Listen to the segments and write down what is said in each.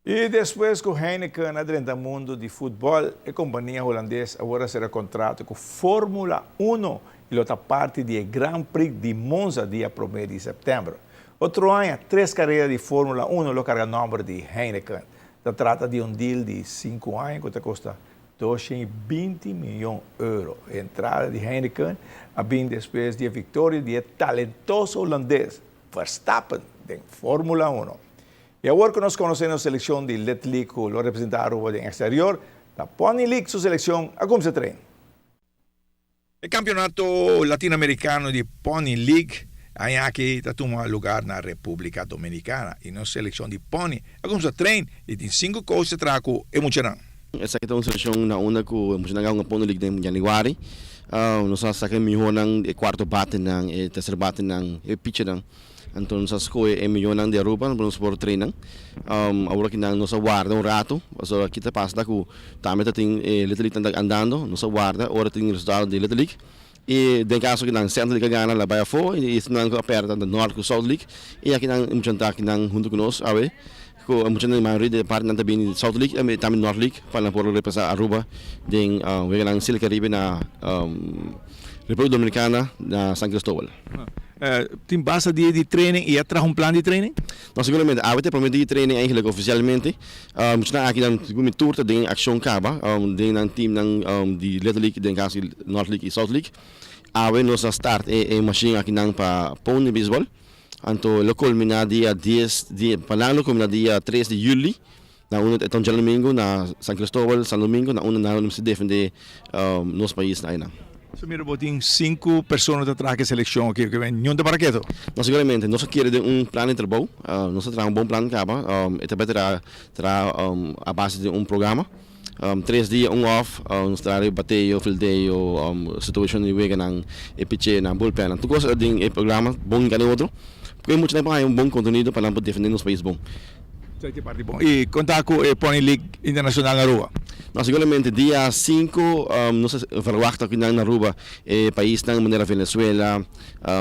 E depois que o Heineken adentra no mundo de futebol, a companhia holandesa agora será contrato com Fórmula 1 e outra parte do Grand Prix de Monza, dia 1 de setembro. Outro ano, 3 carreiras de Fórmula 1 no carga nome de Heineken. Se trata de deal de 5 anos que custa 220 milhões de euros. A entrada de Heineken a bem depois da vitória do talentoso holandês Verstappen em Fórmula 1. E agora que nós conhecemos a seleção de Let League, o representado no exterior, da Pony League, sua seleção, a como se treina? O campeonato latino-americano de Pony League, aqui está tomando lugar na República Dominicana. E nossa seleção de Pony, a como se treina, e tem 5 coisas que trago emocionante. Essa aqui é uma seleção na una que emocionante na Pony League em januário. Nós estamos melhor no quarto bate, no terceiro bate, no pitch. Então, nós escolhemos melhor de Aruba, vamos por treinar. Agora que nós guarda rato, so aqui passa que também tem Little League andando, nós guarda, agora tem resultado de Little League. E em caso que não Central League ganha lá vai fora, e isso não aperta da Norte com South League, e aqui não que não junto conosco, a ver, com muita maioria de parte não também South League, também North League, para por representar Aruba, de Sil Caribe na República Dominicana na San Cristóbal. Tem base de treino e atrás plano de treino? Não, seguramente, a gente promete treino eigenlijk oficialmente. Misschien aqui dan een tour de action kaba, de team de Little League, de caso North League e South League. A gente nos start e machine aqui dan para pony baseball. Anto lo culmina dia 10, panalo culmina dia 3 de julho. Na una é São Domingo, na San Cristóbal, San Domingo, na una na se defende nosso país na ina. So, mira, tem 5 pessoas atrás da seleção aqui que vem não de paraquedo. Não, seguramente, nós queremos plano de trabalho, nós temos bom plano caba, terá a base de programa. 3 dias, off, nós temos bateio, fildeio, situação de wega ng epiche na bullpen. Tudo isso é programa bom que outro, porque muito tempo há bom conteúdo para defender nosso país bom. E contar com a Pony League Internacional na rua? Não, seguramente, dia 5, nós verwachten que na Aruba, país na maneira Venezuela,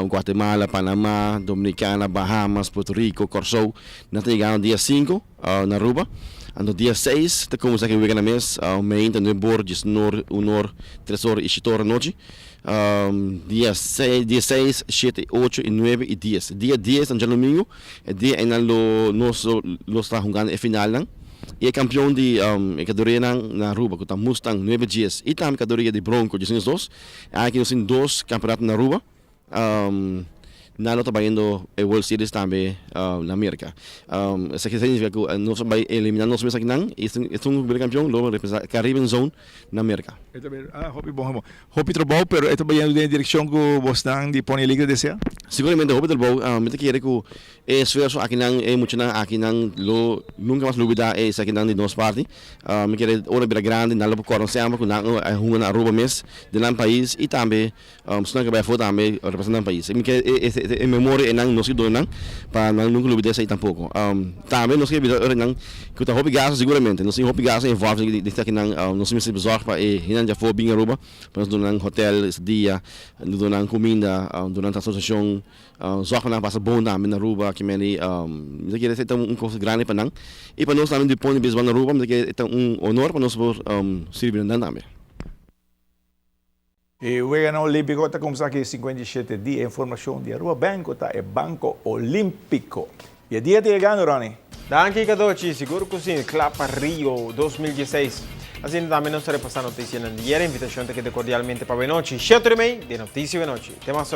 Guatemala, Panamá, Dominicana, Bahamas, Puerto Rico, Corsou, na chegando dia 5 na Aruba. No dia 6, estamos aqui em mês, meio de bordes, nor, 3 horas e 7 horas da noite. Dia 6, 7, 8 e 9 e 10. Dia 10, no domingo, é dia em que nós estamos jogando a final. E é campeão de categoria na Aruba, que está Mustang 9 dias. E também categoria de Bronco, 2. Aqui nós temos 2 campeonatos na Aruba. Nós trabalhando em World Series também na América. Isso significa que nós vamos eliminar nós mesmos aqui e é um campeão logo representa Caribbean Zone na América. Hobby bom. Hobby trabalho, pero ito ba yan na direção que você de Pony League deseja? Seguramente hobby trabalho, me quer que esforço aqui não é muito não aqui não nunca mais lubida é aqui não de nossa parte. Me quer hora bem grande, não lo corre sempre que não é na Aruba mês de lá país e também se não que vai fora também representando o país. Me quer em memória e não se dona para não nunca lubida isso tampouco. Também nós queremos não que o hobby gas seguramente, nós hobby gas envolve de aqui não nós se besorg para e já for bem Aruba, para nós donar hotel esse dia, donar comida, donar associação, zorg para passar bom também na Aruba, que me me quer ser coisa grande para nós e para nós também de pôr bisbal na Aruba, me quer é honor para nós por servir também. E o ano olímpico está começando aqui 57 dias. Informação de Aruba Banco é Banco Olímpico. E a dia de ganho, Ronnie? Daqui a dois, seguro que sim, Clapa Rio 2016. Assim também não será passar notícia na dia. Invitação que cordialmente para a noite. 7h30 de notícia da noite. Até mais.